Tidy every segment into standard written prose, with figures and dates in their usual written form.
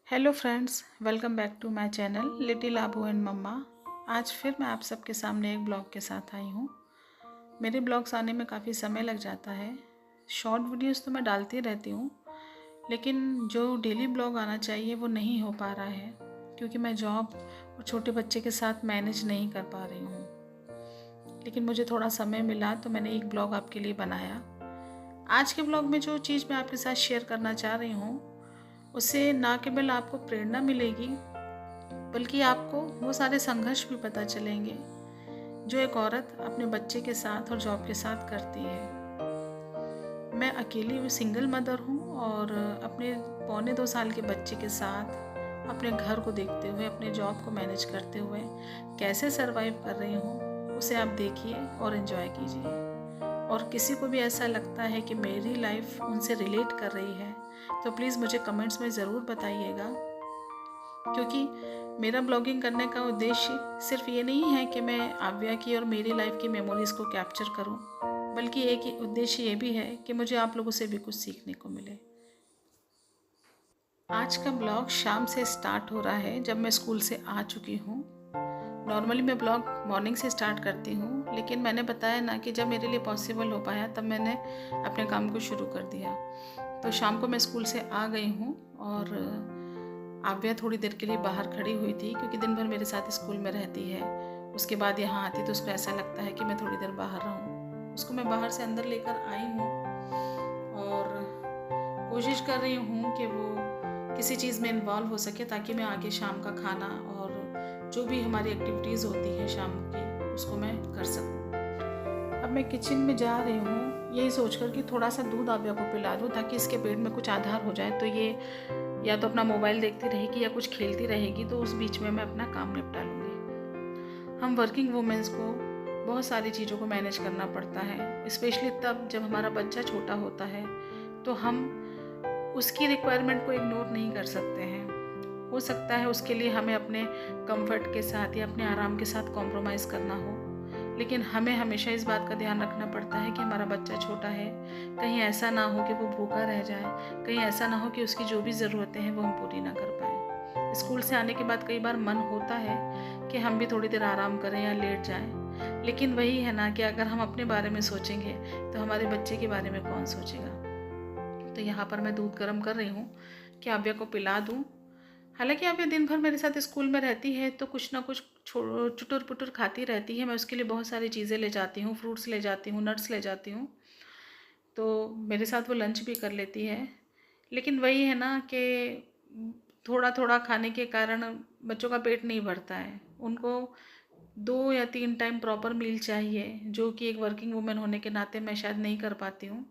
Hello friends, welcome back to my channel little Abu and mamma. आज फिर मैं आप सबके सामने एक ब्लॉग के साथ आई हूँ। मेरे ब्लॉग्स आने में काफ़ी समय लग जाता है। शॉर्ट वीडियोस तो मैं डालती रहती हूँ, लेकिन जो डेली ब्लॉग आना चाहिए वो नहीं हो पा रहा है, क्योंकि मैं जॉब और छोटे बच्चे के साथ मैनेज नहीं कर पा रही हूँ। लेकिन मुझे थोड़ा समय मिला तो मैंने एक ब्लॉग आपके लिए बनाया। आज के ब्लॉग में जो चीज़ मैं आपके साथ शेयर करना चाह रही हूँ, उससे ना केवल आपको प्रेरणा मिलेगी, बल्कि आपको वो सारे संघर्ष भी पता चलेंगे जो एक औरत अपने बच्चे के साथ और जॉब के साथ करती है। मैं अकेली सिंगल मदर हूँ और अपने 1.25 साल के बच्चे के साथ अपने घर को देखते हुए, अपने जॉब को मैनेज करते हुए कैसे सरवाइव कर रही हूँ, उसे आप देखिए और एंजॉय कीजिए। और किसी को भी ऐसा लगता है कि मेरी लाइफ उनसे रिलेट कर रही है, तो प्लीज़ मुझे कमेंट्स में ज़रूर बताइएगा, क्योंकि मेरा ब्लॉगिंग करने का उद्देश्य सिर्फ ये नहीं है कि मैं आव्या की और मेरी लाइफ की मेमोरीज़ को कैप्चर करूं, बल्कि एक उद्देश्य ये भी है कि मुझे आप लोगों से भी कुछ सीखने को मिले। आज का ब्लॉग शाम से स्टार्ट हो रहा है, जब मैं स्कूल से आ चुकी हूँ। नॉर्मली मैं ब्लॉग मॉर्निंग से स्टार्ट करती हूँ, लेकिन मैंने बताया ना कि जब मेरे लिए पॉसिबल हो पाया तब मैंने अपने काम को शुरू कर दिया। तो शाम को मैं स्कूल से आ गई हूँ और आव्या थोड़ी देर के लिए बाहर खड़ी हुई थी, क्योंकि दिन भर मेरे साथ स्कूल में रहती है। उसके बाद यहाँ आती तो उसको ऐसा लगता है कि मैं थोड़ी देर बाहर रहूँ। उसको मैं बाहर से अंदर लेकर आई हूँ और कोशिश कर रही हूँ कि वो किसी चीज़ में इन्वॉल्व हो सके, ताकि मैं आगे शाम का खाना और जो भी हमारी एक्टिविटीज़ होती हैं शाम की, उसको मैं कर सकूँ। अब मैं किचन में जा रही हूँ यही सोचकर कि थोड़ा सा दूध आव्या को पिला दूँ, ताकि इसके पेट में कुछ आधार हो जाए, तो ये या तो अपना मोबाइल देखती रहेगी या कुछ खेलती रहेगी, तो उस बीच में मैं अपना काम निपटा लूँगी। हम वर्किंग वुमेंस को बहुत सारी चीज़ों को मैनेज करना पड़ता है, स्पेशली तब जब हमारा बच्चा छोटा होता है, तो हम उसकी रिक्वायरमेंट को इग्नोर नहीं कर सकते हैं। हो सकता है उसके लिए हमें अपने कंफर्ट के साथ या अपने आराम के साथ कॉम्प्रोमाइज़ करना हो, लेकिन हमें हमेशा इस बात का ध्यान रखना पड़ता है कि हमारा बच्चा छोटा है, कहीं ऐसा ना हो कि वो भूखा रह जाए, कहीं ऐसा ना हो कि उसकी जो भी ज़रूरतें हैं वो हम पूरी ना कर पाएँ। स्कूल से आने के बाद कई बार मन होता है कि हम भी थोड़ी देर आराम करें या लेट जाएं, लेकिन वही है ना कि अगर हम अपने बारे में सोचेंगे तो हमारे बच्चे के बारे में कौन सोचेगा। तो यहाँ पर मैं दूध गर्म कर रही हूँ कि आव्या को पिला दूँ। हालांकि आव्या दिन भर मेरे साथ स्कूल में रहती है, तो कुछ ना कुछ चुटुर पुटुर खाती रहती है। मैं उसके लिए बहुत सारी चीज़ें ले जाती हूँ, फ्रूट्स ले जाती हूँ, नट्स ले जाती हूँ, तो मेरे साथ वो लंच भी कर लेती है। लेकिन वही है ना कि थोड़ा थोड़ा खाने के कारण बच्चों का पेट नहीं भरता है। उनको 2 या 3 टाइम प्रॉपर मील चाहिए, जो कि एक वर्किंग वूमेन होने के नाते मैं शायद नहीं कर पाती हूँ।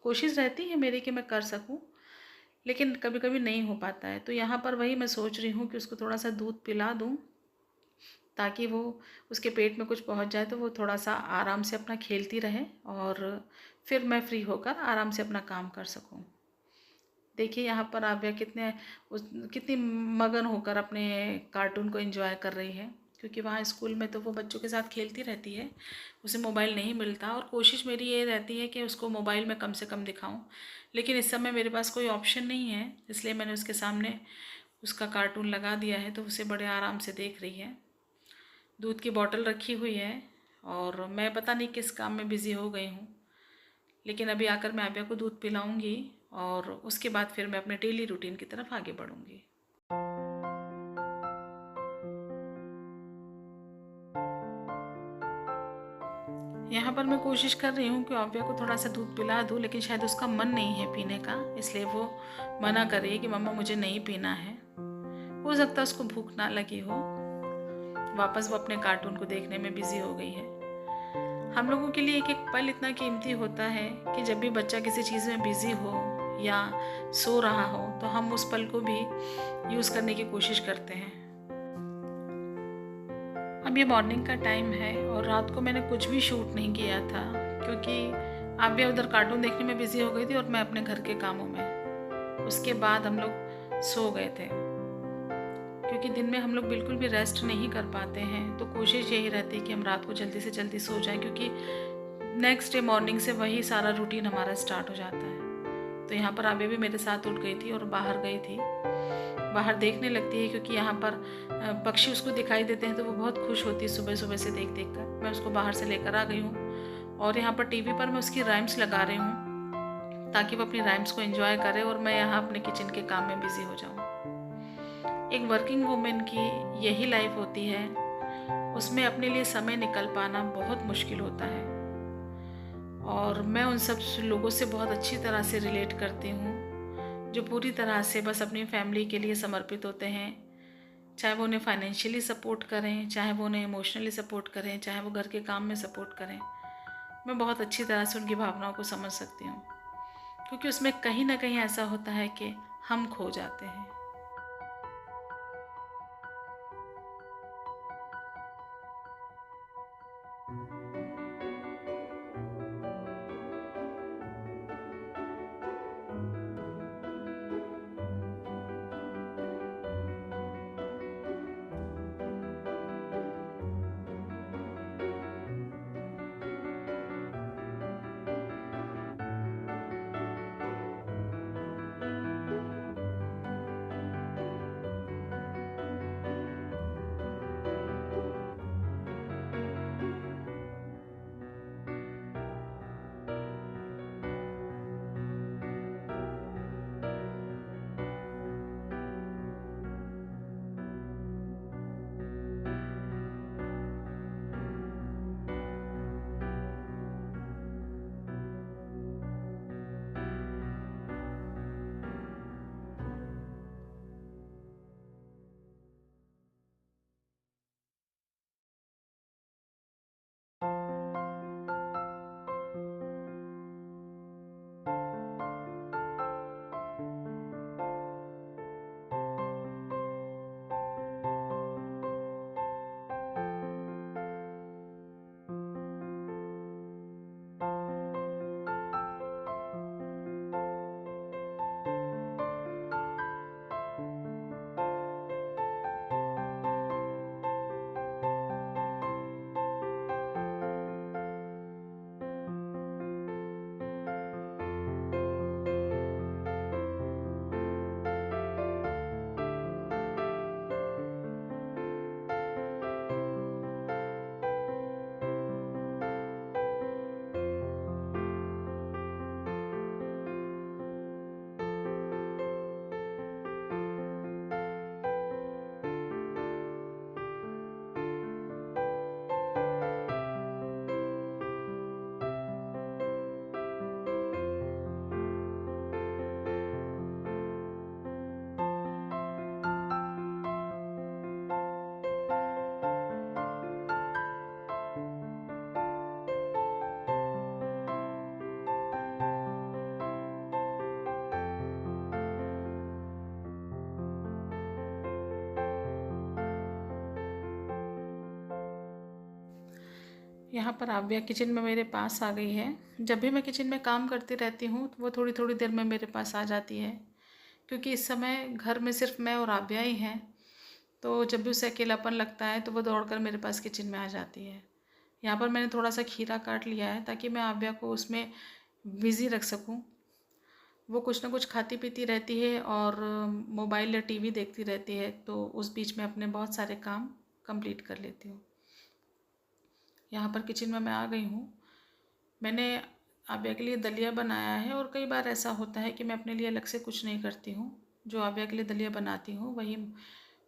कोशिश रहती है मेरी कि मैं कर सकूँ, लेकिन कभी कभी नहीं हो पाता है। तो यहाँ पर वही मैं सोच रही हूँ कि उसको थोड़ा सा दूध पिला दूँ, ताकि वो उसके पेट में कुछ पहुँच जाए तो वो थोड़ा सा आराम से अपना खेलती रहे और फिर मैं फ्री होकर आराम से अपना काम कर सकूँ। देखिए यहाँ पर आव्या कितनी मगन होकर अपने कार्टून को एंजॉय कर रही है, क्योंकि वहाँ स्कूल में तो वो बच्चों के साथ खेलती रहती है, उसे मोबाइल नहीं मिलता। और कोशिश मेरी ये रहती है कि उसको मोबाइल में कम से कम दिखाऊं, लेकिन इस समय मेरे पास कोई ऑप्शन नहीं है, इसलिए मैंने उसके सामने उसका कार्टून लगा दिया है, तो उसे बड़े आराम से देख रही है। दूध की बॉटल रखी हुई है और मैं पता नहीं किस काम में बिज़ी हो गई हूँ, लेकिन अभी आकर मैं आव्या को दूध पिलाऊंगी और उसके बाद फिर मैं अपने डेली रूटीन की तरफ आगे बढ़ूंगी। यहाँ पर मैं कोशिश कर रही हूँ कि आव्या को थोड़ा सा दूध पिला दूँ, लेकिन शायद उसका मन नहीं है पीने का, इसलिए वो मना कर रही है कि मम्मा मुझे नहीं पीना है। हो सकता है उसको भूख ना लगी हो। वापस वो अपने कार्टून को देखने में बिजी हो गई है। हम लोगों के लिए एक एक पल इतना कीमती होता है कि जब भी बच्चा किसी चीज़ में बिजी हो या सो रहा हो, तो हम उस पल को भी यूज़ करने की कोशिश करते हैं। अब ये मॉर्निंग का टाइम है और रात को मैंने कुछ भी शूट नहीं किया था, क्योंकि आव्या उधर कार्टून देखने में बिजी हो गई थी और मैं अपने घर के कामों में। उसके बाद हम लोग सो गए थे, क्योंकि दिन में हम लोग बिल्कुल भी रेस्ट नहीं कर पाते हैं, तो कोशिश यही रहती है कि हम रात को जल्दी से जल्दी सो जाएं, क्योंकि नेक्स्ट डे मॉर्निंग से वही सारा रूटीन हमारा स्टार्ट हो जाता है। तो यहाँ पर आव्या भी मेरे साथ उठ गई थी और बाहर गई थी, बाहर देखने लगती है, क्योंकि यहाँ पर पक्षी उसको दिखाई देते हैं तो वो बहुत खुश होती है सुबह सुबह से देख देख कर। मैं उसको बाहर से लेकर आ गई हूँ और यहाँ पर टीवी पर मैं उसकी राइम्स लगा रही हूँ ताकि वो अपनी राइम्स को एंजॉय करे और मैं यहाँ अपने किचन के काम में बिजी हो जाऊँ। एक वर्किंग वूमेन की यही लाइफ होती है, उसमें अपने लिए समय निकल पाना बहुत मुश्किल होता है और मैं उन सब लोगों से बहुत अच्छी तरह से रिलेट करती हूँ जो पूरी तरह से बस अपनी फैमिली के लिए समर्पित होते हैं, चाहे वो उन्हें फाइनेंशियली सपोर्ट करें, चाहे वो उन्हें इमोशनली सपोर्ट करें, चाहे वो घर के काम में सपोर्ट करें। मैं बहुत अच्छी तरह से उनकी भावनाओं को समझ सकती हूँ, क्योंकि उसमें कहीं ना कहीं ऐसा होता है कि हम खो जाते हैं। यहाँ पर आव्या किचन में मेरे पास आ गई है। जब भी मैं किचन में काम करती रहती हूँ तो वो थोड़ी थोड़ी देर में मेरे पास आ जाती है, क्योंकि इस समय घर में सिर्फ मैं और आव्या ही हैं। तो जब भी उसे अकेलापन लगता है तो वो दौड़कर मेरे पास किचन में आ जाती है। यहाँ पर मैंने थोड़ा सा खीरा काट लिया है ताकि मैं आव्या को उसमें बिज़ी रख सकूँ। वो कुछ ना कुछ खाती पीती रहती है और मोबाइल या टीवी देखती रहती है, तो उस बीच में अपने बहुत सारे काम कंप्लीट कर लेती हूँ। यहाँ पर किचन में मैं आ गई हूँ। मैंने आव्या के लिए दलिया बनाया है और कई बार ऐसा होता है कि मैं अपने लिए अलग से कुछ नहीं करती हूँ, जो आव्या के लिए दलिया बनाती हूँ वही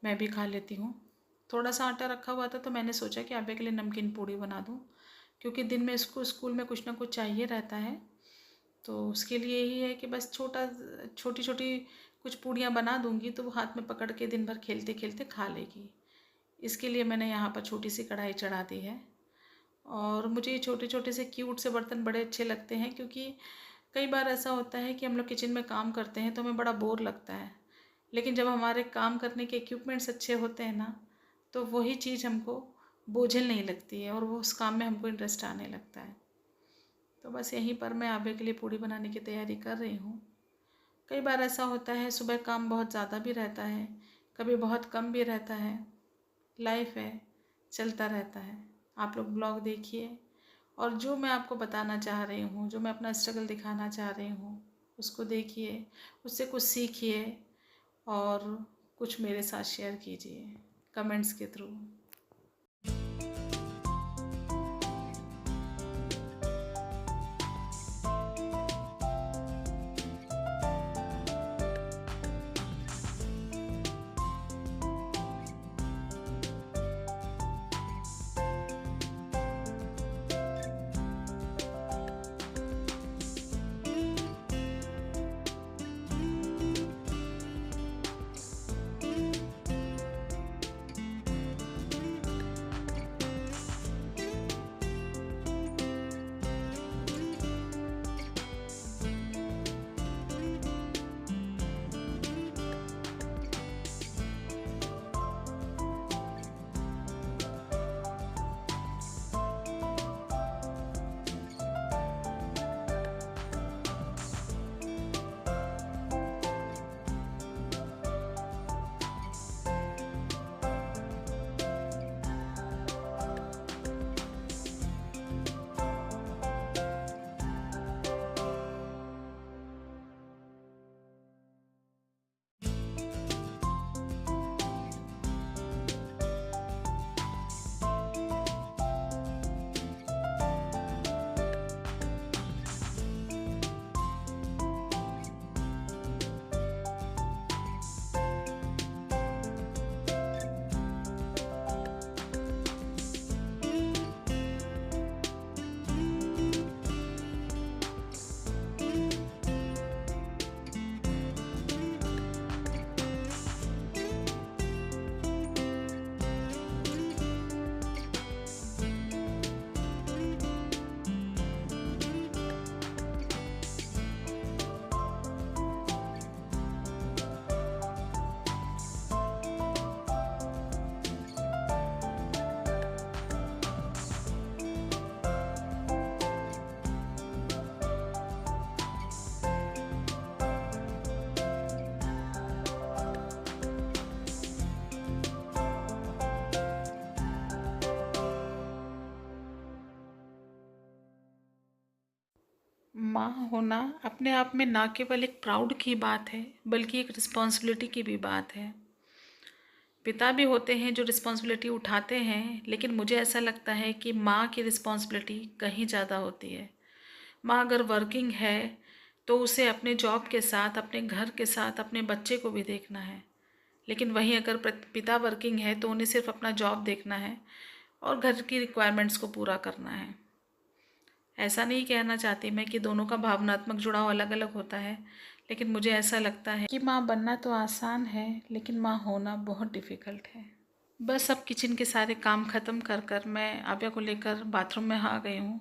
मैं भी खा लेती हूँ। थोड़ा सा आटा रखा हुआ था तो मैंने सोचा कि आव्या के लिए नमकीन पूड़ी बना दूँ, क्योंकि दिन में इसको स्कूल में कुछ ना कुछ चाहिए रहता है। तो उसके लिए यही है कि बस छोटी छोटी कुछ पूड़ियाँ बना दूँगी तो वो हाथ में पकड़ के दिन भर खेलते खेलते खा लेगी। इसके लिए मैंने यहाँ पर छोटी सी कढ़ाई चढ़ा दी है। और मुझे ये छोटे छोटे से क्यूट से बर्तन बड़े अच्छे लगते हैं, क्योंकि कई बार ऐसा होता है कि हम लोग किचन में काम करते हैं तो हमें बड़ा बोर लगता है, लेकिन जब हमारे काम करने के इक्विपमेंट्स अच्छे होते हैं ना, तो वही चीज़ हमको बोझिल नहीं लगती है और वो उस काम में हमको इंटरेस्ट आने लगता है। तो बस यहीं पर मैं आवे के लिए पूड़ी बनाने की तैयारी कर रही हूँ। कई बार ऐसा होता है सुबह काम बहुत ज़्यादा भी रहता है, कभी बहुत कम भी रहता है। लाइफ है, चलता रहता है। आप लोग ब्लॉग देखिए और जो मैं आपको बताना चाह रही हूँ, जो मैं अपना स्ट्रगल दिखाना चाह रही हूँ, उसको देखिए, उससे कुछ सीखिए और कुछ मेरे साथ शेयर कीजिए कमेंट्स के थ्रू। माँ होना अपने आप में ना केवल एक प्राउड की बात है बल्कि एक रिस्पॉन्सिबिलिटी की भी बात है। पिता भी होते हैं जो रिस्पॉन्सिबिलिटी उठाते हैं, लेकिन मुझे ऐसा लगता है कि माँ की रिस्पॉन्सिबिलिटी कहीं ज़्यादा होती है। माँ अगर वर्किंग है तो उसे अपने जॉब के साथ, अपने घर के साथ, अपने बच्चे को भी देखना है। लेकिन वहीं अगर पिता वर्किंग है तो उन्हें सिर्फ अपना जॉब देखना है और घर की रिक्वायरमेंट्स को पूरा करना है। ऐसा नहीं कहना चाहती मैं कि दोनों का भावनात्मक जुड़ाव अलग अलग होता है, लेकिन मुझे ऐसा लगता है कि माँ बनना तो आसान है लेकिन माँ होना बहुत डिफ़िकल्ट है। बस अब किचन के सारे काम ख़त्म कर कर मैं आव्या को लेकर बाथरूम में आ गई हूँ,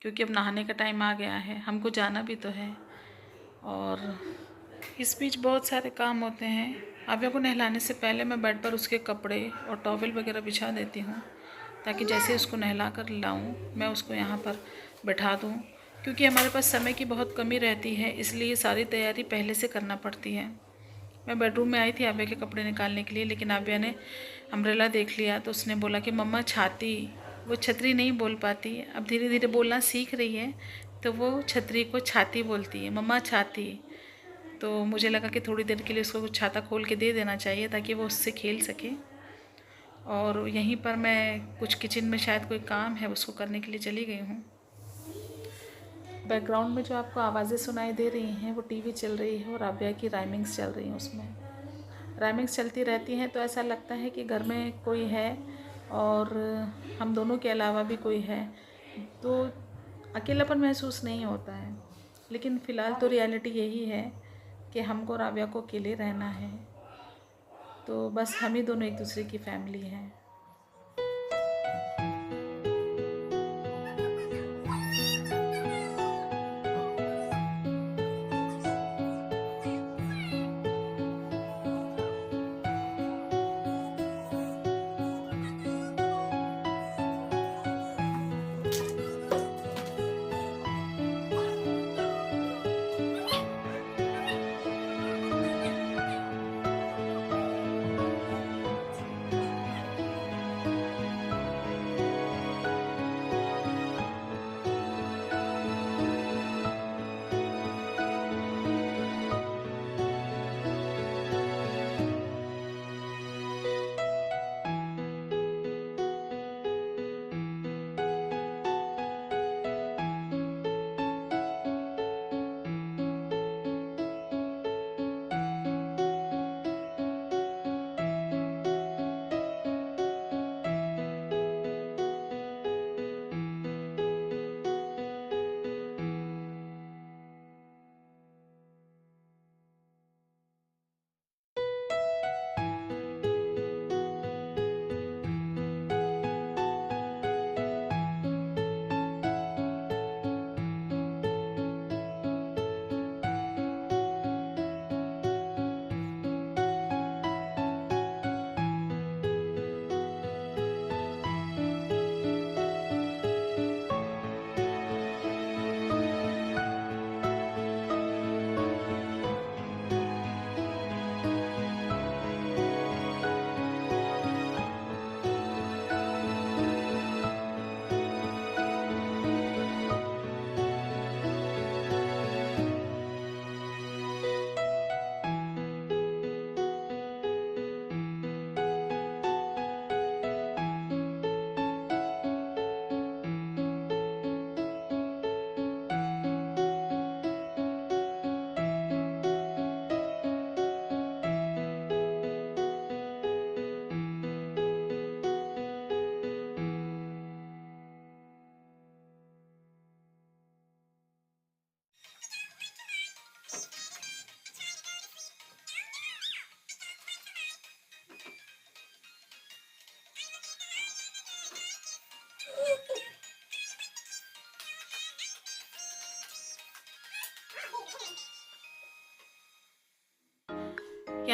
क्योंकि अब नहाने का टाइम आ गया है, हमको जाना भी तो है। और इस बीच बहुत सारे काम होते हैं। आव्या को नहलाने से पहले मैं बेड पर उसके कपड़े और टॉवल वगैरह बिछा देती हूँ, ताकि जैसे उसको नहला कर लाऊँ मैं उसको यहाँ पर बैठा दूँ, क्योंकि हमारे पास समय की बहुत कमी रहती है, इसलिए सारी तैयारी पहले से करना पड़ती है। मैं बेडरूम में आई थी आव्या के कपड़े निकालने के लिए, लेकिन आव्या ने अम्ब्रेला देख लिया तो उसने बोला कि मम्मा छाती। वो छतरी नहीं बोल पाती, अब धीरे धीरे बोलना सीख रही है, तो वो छतरी को छाती बोलती है, मम्मा छाती। तो मुझे लगा कि थोड़ी देर के लिए उसको कुछ छाता खोल के दे देना चाहिए ताकि वो उससे खेल सके। और यहीं पर मैं कुछ किचन में शायद कोई काम है उसको करने के लिए चली गई हूँ। बैकग्राउंड में जो आपको आवाज़ें सुनाई दे रही हैं वो टीवी चल रही है और आव्या की राइमिंग्स चल रही हैं। उसमें राइमिंग्स चलती रहती हैं तो ऐसा लगता है कि घर में कोई है और हम दोनों के अलावा भी कोई है, तो अकेलापन महसूस नहीं होता है। लेकिन फ़िलहाल तो रियलिटी यही है कि हमको और आव्या को अकेले रहना है, तो बस हम ही दोनों एक दूसरे की फैमिली हैं।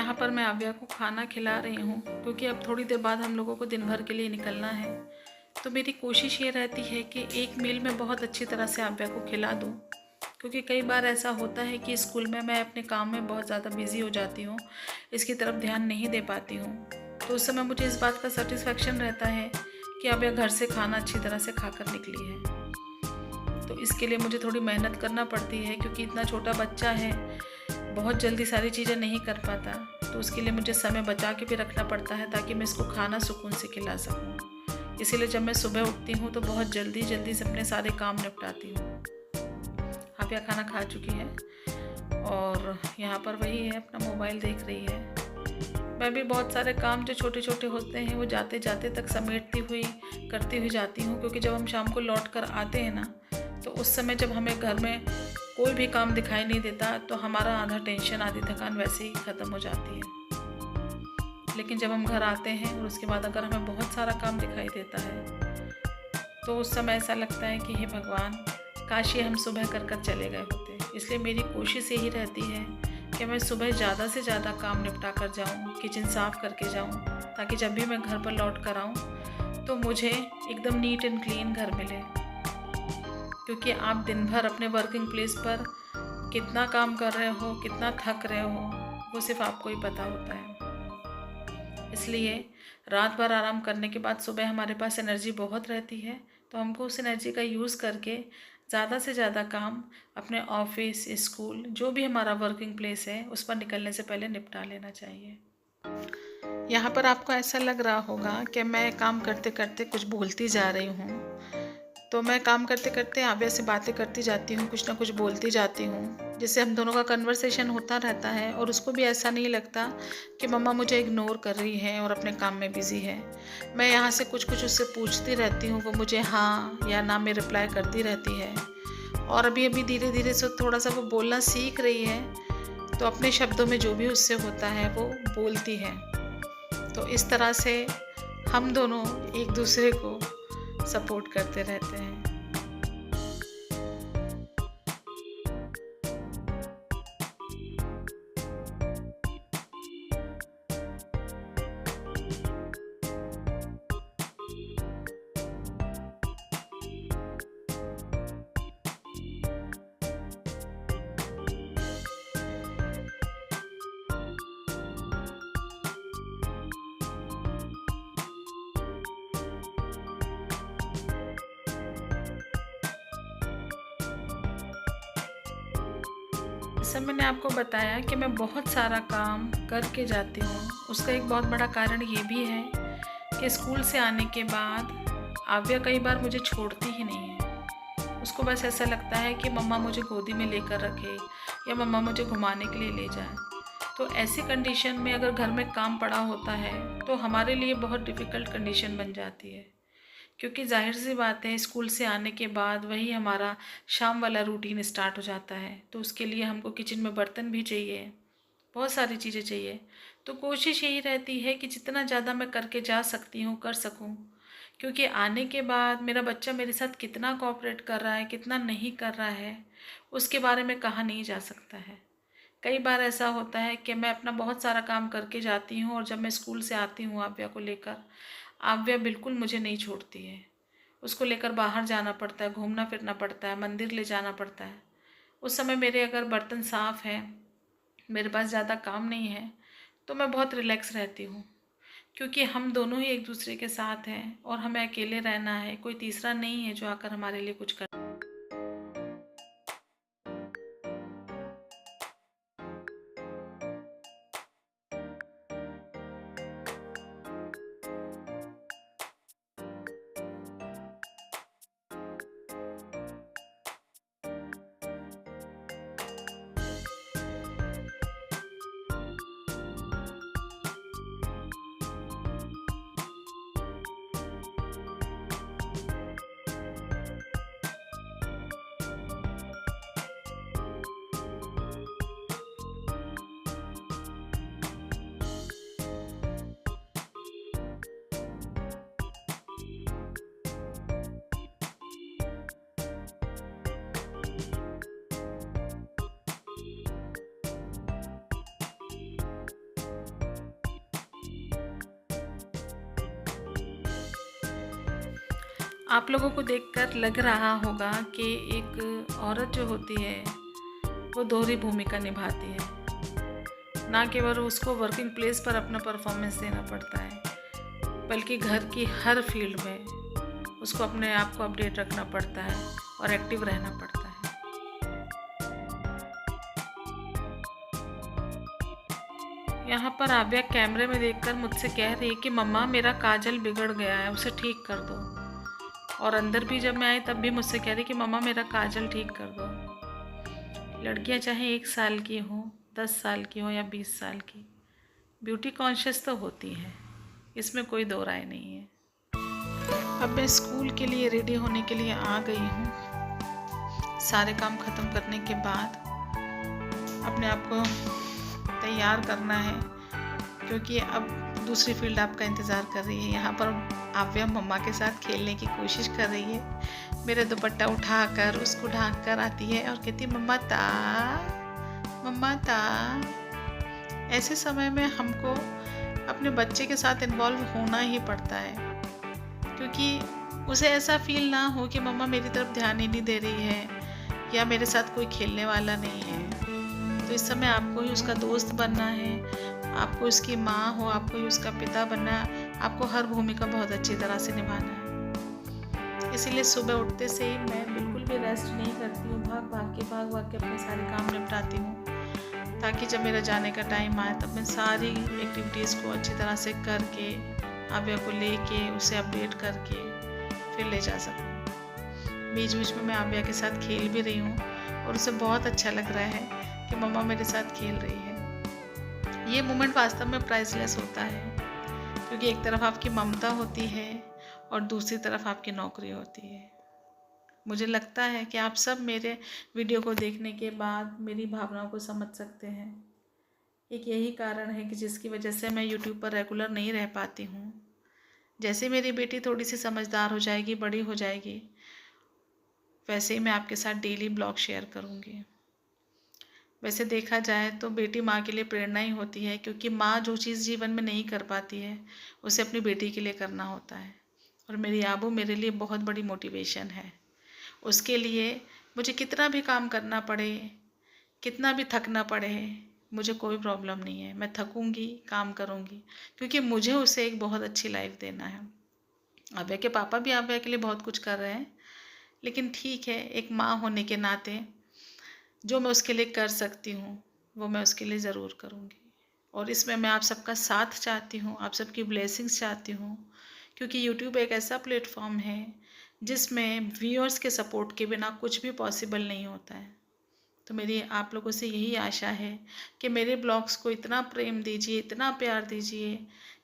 यहाँ पर मैं आव्या को खाना खिला रही हूँ, क्योंकि अब थोड़ी देर बाद हम लोगों को दिन भर के लिए निकलना है। तो मेरी कोशिश ये रहती है कि एक मील में बहुत अच्छी तरह से आव्या को खिला दूँ, क्योंकि कई बार ऐसा होता है कि स्कूल में मैं अपने काम में बहुत ज़्यादा बिज़ी हो जाती हूँ, इसकी तरफ ध्यान नहीं दे पाती हूँ। तो उस समय मुझे इस बात का सेटिस्फेक्शन रहता है कि आव्या घर से खाना अच्छी तरह से खाकर निकली है। तो इसके लिए मुझे थोड़ी मेहनत करना पड़ती है, क्योंकि इतना छोटा बच्चा है, बहुत जल्दी सारी चीज़ें नहीं कर पाता। तो उसके लिए मुझे समय बचा के भी रखना पड़ता है, ताकि मैं इसको खाना सुकून से खिला सकूँ। इसीलिए जब मैं सुबह उठती हूँ तो बहुत जल्दी जल्दी से अपने सारे काम निपटाती हूँ। आव्या खाना खा चुकी है और यहाँ पर वही है, अपना मोबाइल देख रही है। मैं भी बहुत सारे काम जो छोटे छोटे होते हैं वो जाते जाते तक समेटती हुई करती हुई जाती हूँ, क्योंकि जब हम शाम को लौट कर आते हैं ना, तो उस समय जब हमें घर में कोई भी काम दिखाई नहीं देता, तो हमारा आधा टेंशन आधी थकान वैसे ही ख़त्म हो जाती है। लेकिन जब हम घर आते हैं और उसके बाद अगर हमें बहुत सारा काम दिखाई देता है, तो उस समय ऐसा लगता है कि हे भगवान, काश ये हम सुबह कर चले गए होते। इसलिए मेरी कोशिश यही रहती है कि मैं सुबह ज़्यादा से ज़्यादा काम निपटा कर जाऊँ, किचन साफ़ करके जाऊँ, ताकि जब भी मैं घर पर लौट कर आऊँ तो मुझे एकदम नीट एंड क्लीन घर मिले। क्योंकि आप दिन भर अपने वर्किंग प्लेस पर कितना काम कर रहे हो, कितना थक रहे हो, वो सिर्फ आपको ही पता होता है। इसलिए रात भर आराम करने के बाद सुबह हमारे पास एनर्जी बहुत रहती है, तो हमको उस एनर्जी का यूज़ करके ज़्यादा से ज़्यादा काम अपने ऑफिस, स्कूल, जो भी हमारा वर्किंग प्लेस है, उस पर निकलने से पहले निपटा लेना चाहिए। यहाँ पर आपको ऐसा लग रहा होगा कि मैं काम करते करते कुछ बोलती जा रही हूँ। तो मैं काम करते करते आव्या से बातें करती जाती हूँ, कुछ ना कुछ बोलती जाती हूँ, जिससे हम दोनों का कन्वर्सेशन होता रहता है और उसको भी ऐसा नहीं लगता कि मम्मा मुझे इग्नोर कर रही है और अपने काम में बिज़ी है। मैं यहाँ से कुछ कुछ उससे पूछती रहती हूँ, वो मुझे हाँ या ना में रिप्लाई करती रहती है। और अभी अभी धीरे धीरे से थोड़ा सा वो बोलना सीख रही है, तो अपने शब्दों में जो भी उससे होता है वो बोलती है। तो इस तरह से हम दोनों एक दूसरे को सपोर्ट करते रहते हैं। जैसा मैंने आपको बताया कि मैं बहुत सारा काम करके जाती हूँ, उसका एक बहुत बड़ा कारण ये भी है कि स्कूल से आने के बाद आव्या कई बार मुझे छोड़ती ही नहीं है। उसको बस ऐसा लगता है कि मम्मा मुझे गोदी में लेकर रखे या मम्मा मुझे घुमाने के लिए ले जाए। तो ऐसी कंडीशन में अगर घर में काम पड़ा होता है तो हमारे लिए बहुत डिफ़िकल्ट कंडीशन बन जाती है, क्योंकि जाहिर सी बात है स्कूल से आने के बाद वही हमारा शाम वाला रूटीन स्टार्ट हो जाता है। तो उसके लिए हमको किचन में बर्तन भी चाहिए, बहुत सारी चीज़ें चाहिए। तो कोशिश यही रहती है कि जितना ज़्यादा मैं करके जा सकती हूँ कर सकूँ, क्योंकि आने के बाद मेरा बच्चा मेरे साथ कितना कोऑपरेट कर रहा है, कितना नहीं कर रहा है, उसके बारे में कहा नहीं जा सकता है। कई बार ऐसा होता है कि मैं अपना बहुत सारा काम करके जाती हूँ और जब मैं स्कूल से आती हूँ आव्या को लेकर, आव्या बिल्कुल मुझे नहीं छोड़ती है। उसको लेकर बाहर जाना पड़ता है, घूमना फिरना पड़ता है, मंदिर ले जाना पड़ता है। उस समय मेरे अगर बर्तन साफ़ हैं, मेरे पास ज़्यादा काम नहीं है, तो मैं बहुत रिलैक्स रहती हूँ, क्योंकि हम दोनों ही एक दूसरे के साथ हैं और हमें अकेले रहना है, कोई तीसरा नहीं है जो आकर हमारे लिए कुछ कर। आप लोगों को देखकर लग रहा होगा कि एक औरत जो होती है वो दोहरी भूमिका निभाती है। ना केवल उसको वर्किंग प्लेस पर अपना परफॉर्मेंस देना पड़ता है, बल्कि घर की हर फील्ड में उसको अपने आप को अपडेट रखना पड़ता है और एक्टिव रहना पड़ता है। यहाँ पर आव्या कैमरे में देखकर मुझसे कह रही है कि मम्मा मेरा काजल बिगड़ गया है, उसे ठीक कर दो। और अंदर भी जब मैं आई तब भी मुझसे कह रही कि मम्मा मेरा काजल ठीक कर दो। लड़कियाँ चाहे 1 साल की हों, 10 साल की हों या 20 साल की, ब्यूटी कॉन्शियस तो होती है, इसमें कोई दो राय नहीं है। अब मैं स्कूल के लिए रेडी होने के लिए आ गई हूँ। सारे काम ख़त्म करने के बाद अपने आप को तैयार करना है, क्योंकि अब दूसरी फील्ड आपका इंतज़ार कर रही है। यहाँ पर आव्या मम्मा के साथ खेलने की कोशिश कर रही है। मेरा दुपट्टा उठाकर उसको ढांक कर आती है और कहती है मम्मा ता, मम्मा ता। ऐसे समय में हमको अपने बच्चे के साथ इन्वॉल्व होना ही पड़ता है, क्योंकि उसे ऐसा फील ना हो कि मम्मा मेरी तरफ ध्यान ही नहीं दे रही है या मेरे साथ कोई खेलने वाला नहीं है। तो इस समय आपको ही उसका दोस्त बनना है, आपको उसकी माँ हो, आपको ही उसका पिता बनना है, आपको हर भूमिका बहुत अच्छी तरह से निभाना है। इसीलिए सुबह उठते से ही मैं बिल्कुल भी रेस्ट नहीं करती हूँ, भाग भाग के अपने सारे काम निपटाती हूँ, ताकि जब मेरा जाने का टाइम आए तब मैं सारी एक्टिविटीज़ को अच्छी तरह से करके आव्या को लेके उसे अपडेट करके फिर ले जा सकूँ। बीच बीच में मैं आव्या के साथ खेल भी रही हूँ और उसे बहुत अच्छा लग रहा है कि मम्मा मेरे साथ खेल रही है। ये मोमेंट वास्तव में प्राइसलेस होता है, क्योंकि एक तरफ आपकी ममता होती है और दूसरी तरफ आपकी नौकरी होती है। मुझे लगता है कि आप सब मेरे वीडियो को देखने के बाद मेरी भावनाओं को समझ सकते हैं। एक यही कारण है कि जिसकी वजह से मैं यूट्यूब पर रेगुलर नहीं रह पाती हूँ। जैसे मेरी बेटी थोड़ी सी समझदार हो जाएगी, बड़ी हो जाएगी, वैसे ही मैं आपके साथ डेली ब्लॉग शेयर करूँगी। वैसे देखा जाए तो बेटी माँ के लिए प्रेरणा ही होती है, क्योंकि माँ जो चीज़ जीवन में नहीं कर पाती है उसे अपनी बेटी के लिए करना होता है। और मेरी आबू मेरे लिए बहुत बड़ी मोटिवेशन है। उसके लिए मुझे कितना भी काम करना पड़े, कितना भी थकना पड़े, मुझे कोई प्रॉब्लम नहीं है। मैं थकूँगी, काम करूँगी, क्योंकि मुझे उसे एक बहुत अच्छी लाइफ देना है। आव्या के पापा भी आव्या के लिए बहुत कुछ कर रहे हैं, लेकिन ठीक है, एक माँ होने के नाते जो मैं उसके लिए कर सकती हूँ वो मैं उसके लिए ज़रूर करूँगी। और इसमें मैं आप सबका साथ चाहती हूँ, आप सबकी ब्लेसिंग्स चाहती हूँ, क्योंकि यूट्यूब एक ऐसा प्लेटफॉर्म है जिसमें व्यूअर्स के सपोर्ट के बिना कुछ भी पॉसिबल नहीं होता है। तो मेरी आप लोगों से यही आशा है कि मेरे ब्लॉग्स को इतना प्रेम दीजिए, इतना प्यार दीजिए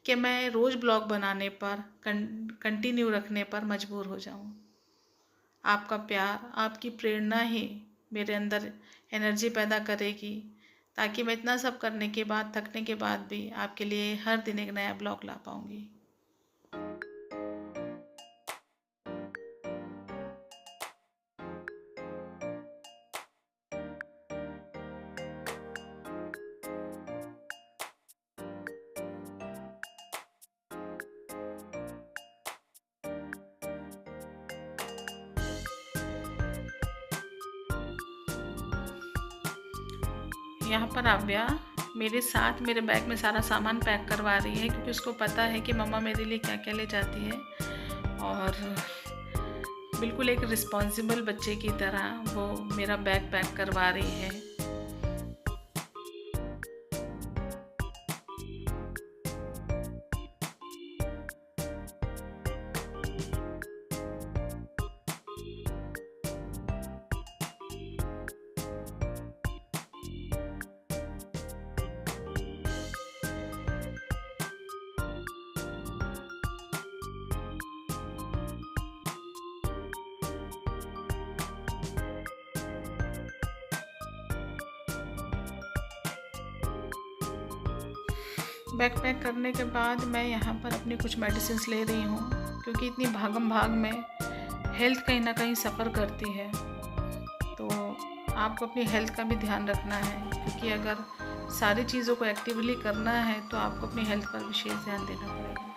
कि मैं रोज़ ब्लॉग बनाने पर कंटिन्यू रखने पर मजबूर हो जाऊँ। आपका प्यार, आपकी प्रेरणा ही मेरे अंदर एनर्जी पैदा करेगी, ताकि मैं इतना सब करने के बाद, थकने के बाद भी आपके लिए हर दिन एक नया ब्लॉग ला पाऊँगी। यहाँ पर आव्या मेरे साथ मेरे बैग में सारा सामान पैक करवा रही है, क्योंकि उसको पता है कि मम्मा मेरे लिए क्या क्या ले जाती है। और बिल्कुल एक रिस्पॉन्सिबल बच्चे की तरह वो मेरा बैग पैक करवा रही है। बैग पैक करने के बाद मैं यहाँ पर अपनी कुछ मेडिसिन्स ले रही हूँ, क्योंकि इतनी भागम भाग में हेल्थ कहीं ना कहीं सफ़र करती है। तो आपको अपनी हेल्थ का भी ध्यान रखना है, क्योंकि अगर सारी चीज़ों को एक्टिवली करना है तो आपको अपनी हेल्थ पर विशेष ध्यान देना पड़ेगा।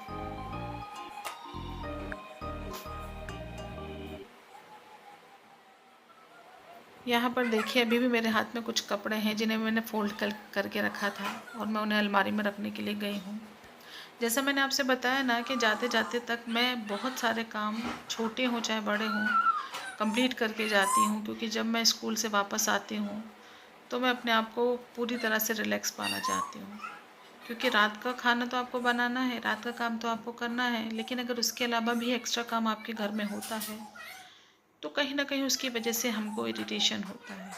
यहाँ पर देखिए अभी भी मेरे हाथ में कुछ कपड़े हैं जिन्हें मैंने फोल्ड करके रखा था और मैं उन्हें अलमारी में रखने के लिए गई हूँ। जैसा मैंने आपसे बताया ना कि जाते जाते तक मैं बहुत सारे काम, छोटे हों चाहे बड़े हों, कंप्लीट करके जाती हूँ, क्योंकि जब मैं स्कूल से वापस आती हूँ तो मैं अपने आप को पूरी तरह से रिलैक्स पाना चाहती हूँ। क्योंकि रात का खाना तो आपको बनाना है, रात का काम तो आपको करना है, लेकिन अगर उसके अलावा भी एक्स्ट्रा काम आपके घर में होता है तो कहीं ना कहीं उसकी वजह से हमको इरिटेशन होता है।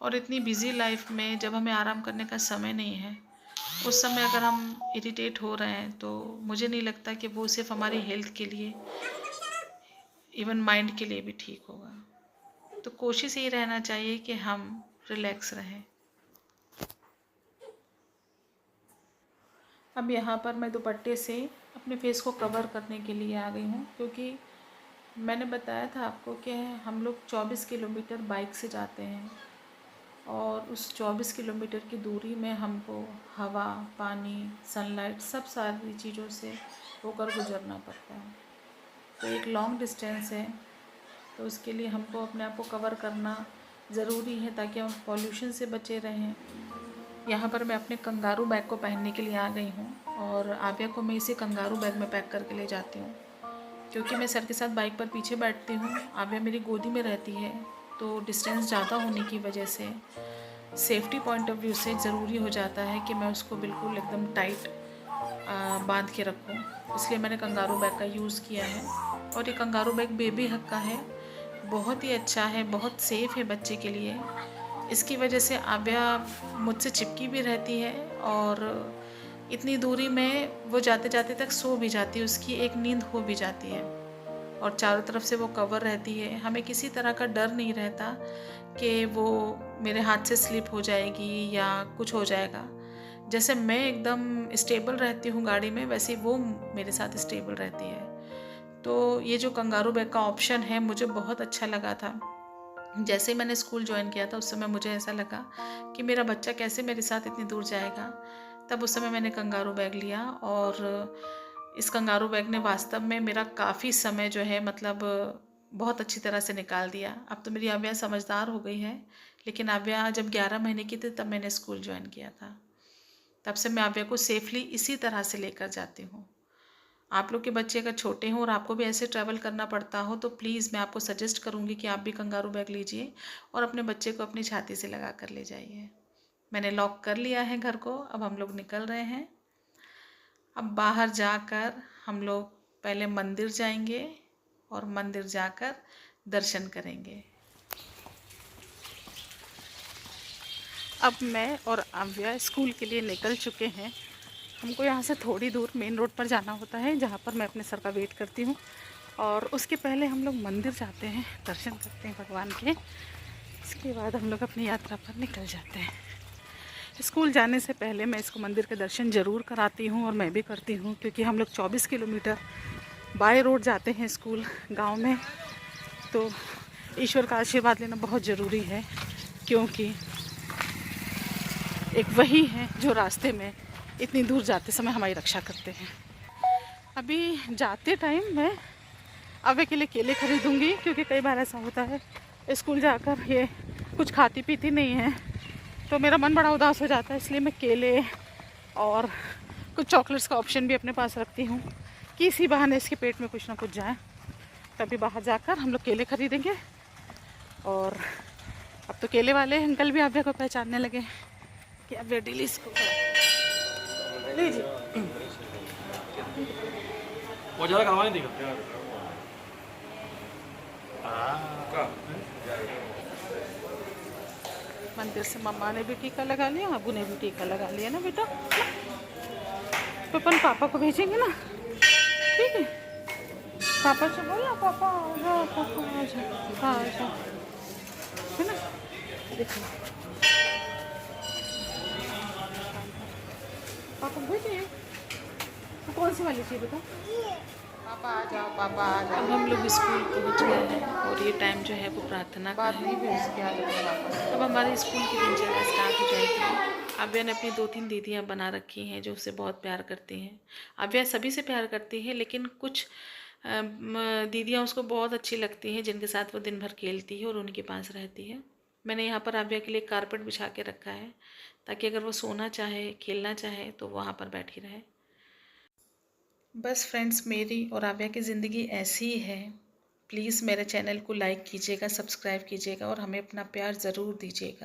और इतनी बिज़ी लाइफ में जब हमें आराम करने का समय नहीं है, उस समय अगर हम इरिटेट हो रहे हैं तो मुझे नहीं लगता कि वो सिर्फ हमारी हेल्थ के लिए, इवन माइंड के लिए भी ठीक होगा। तो कोशिश ये रहना चाहिए कि हम रिलैक्स रहें। अब यहाँ पर मैं दुपट्टे से अपने फेस को कवर करने के लिए आ गई हूँ, क्योंकि मैंने बताया था आपको कि हम लोग 24 किलोमीटर बाइक से जाते हैं और उस 24 किलोमीटर की दूरी में हमको हवा, पानी, सनलाइट, सब सारी चीज़ों से होकर गुजरना पड़ता है। तो एक लॉन्ग डिस्टेंस है, तो उसके लिए हमको अपने आप को कवर करना ज़रूरी है ताकि हम पॉल्यूशन से बचे रहें। यहाँ पर मैं अपने कंगारू बैग को पहनने के लिए आ गई हूँ और आव्या को मैं इसी कंगारू बैग में पैक करके ले जाती हूँ, क्योंकि मैं सर के साथ बाइक पर पीछे बैठती हूँ, आव्या मेरी गोदी में रहती है, तो डिस्टेंस ज़्यादा होने की वजह से सेफ्टी पॉइंट ऑफ व्यू से ज़रूरी हो जाता है कि मैं उसको बिल्कुल एकदम टाइट बांध के रखूँ। इसलिए मैंने कंगारू बैग का यूज़ किया है और ये कंगारू बैग बेबी हग का है, बहुत ही अच्छा है, बहुत सेफ़ है बच्चे के लिए। इसकी वजह से आव्या मुझसे चिपकी भी रहती है और इतनी दूरी में वो जाते जाते तक सो भी जाती है, उसकी एक नींद हो भी जाती है और चारों तरफ से वो कवर रहती है। हमें किसी तरह का डर नहीं रहता कि वो मेरे हाथ से स्लिप हो जाएगी या कुछ हो जाएगा। जैसे मैं एकदम स्टेबल रहती हूँ गाड़ी में, वैसे वो मेरे साथ स्टेबल रहती है। तो ये जो कंगारू बैग का ऑप्शन है मुझे बहुत अच्छा लगा था। जैसे ही मैंने स्कूल ज्वाइन किया था उस समय मुझे ऐसा लगा कि मेरा बच्चा कैसे मेरे साथ इतनी दूर जाएगा। तब उस समय मैंने कंगारू बैग लिया और इस कंगारू बैग ने वास्तव में मेरा काफ़ी समय जो है मतलब बहुत अच्छी तरह से निकाल दिया। अब तो मेरी आव्या समझदार हो गई है, लेकिन आव्या जब 11 महीने की थी तब मैंने स्कूल ज्वाइन किया था। तब से मैं आव्या को सेफली इसी तरह से लेकर जाती हूँ। आप लोग के बच्चे अगर छोटे हों और आपको भी ऐसे ट्रैवल करना पड़ता हो तो प्लीज़ मैं आपको सजेस्ट करूँगी कि आप भी कंगारू बैग लीजिए और अपने बच्चे को अपनी छाती से लगा कर ले जाइए। मैंने लॉक कर लिया है घर को, अब हम लोग निकल रहे हैं। अब बाहर जाकर हम लोग पहले मंदिर जाएंगे और मंदिर जाकर दर्शन करेंगे। अब मैं और आव्या स्कूल के लिए निकल चुके हैं। हमको यहाँ से थोड़ी दूर मेन रोड पर जाना होता है, जहाँ पर मैं अपने सर का वेट करती हूँ और उसके पहले हम लोग मंदिर जाते हैं, दर्शन करते हैं भगवान के। इसके बाद हम लोग अपनी यात्रा पर निकल जाते हैं। स्कूल जाने से पहले मैं इसको मंदिर के दर्शन ज़रूर कराती हूँ और मैं भी करती हूँ, क्योंकि हम लोग 24 किलोमीटर बाय रोड जाते हैं स्कूल गाँव में। तो ईश्वर का आशीर्वाद लेना बहुत ज़रूरी है, क्योंकि एक वही है जो रास्ते में इतनी दूर जाते समय हमारी रक्षा करते हैं। अभी जाते टाइम मैं आवे के लिए केले खरीदूंगी, क्योंकि कई बार ऐसा होता है स्कूल जाकर ये कुछ खाती पीती नहीं है तो मेरा मन बड़ा उदास हो जाता है, इसलिए मैं केले और कुछ चॉकलेट्स का ऑप्शन भी अपने पास रखती हूँ कि इसी बहाने इसके पेट में कुछ ना कुछ जाए। तभी बाहर जाकर हम लोग केले खरीदेंगे। और अब तो केले वाले अंकल भी आव्या को पहचानने लगे कि आव्या डेली इसको लीजिए। वो ज़्यादा करवा नहीं देगा। मंदिर से मम्मा ने भी टीका लगा लिया, अबू ने भी टीका लगा लिया ना बेटा। तो अपन पापा को भेजेंगे ना, ठीक है? पापा से बोलना पापा आ जाओ, पापा आ जाओ, आ जाओ, है ना? देखो पापा भेजिए। तो कौन सी वाली चाहिए बेटा? पापा आ जाओ, पापा आ जाओ। अब हम लोग स्कूल पहुंच गए हैं और ये टाइम जो है वो प्रार्थना का है। अब हमारे स्कूल की दिनचर्या स्टार्ट हो जाएगी। आव्या ने अपनी 2-3 दीदियाँ बना रखी हैं जो उसे बहुत प्यार करती हैं। आव्या सभी से प्यार करती है, लेकिन कुछ दीदियाँ उसको बहुत अच्छी लगती हैं जिनके साथ वो दिन भर खेलती है और उनके पास रहती है। मैंने यहाँ पर आव्या के लिए कारपेट बिछा के रखा है ताकि अगर वो सोना चाहे, खेलना चाहे तो वहाँ पर बैठी रहे। बस फ्रेंड्स, मेरी और आव्या की ज़िंदगी ऐसी ही है। प्लीज़ मेरे चैनल को लाइक कीजिएगा, सब्सक्राइब कीजिएगा और हमें अपना प्यार ज़रूर दीजिएगा।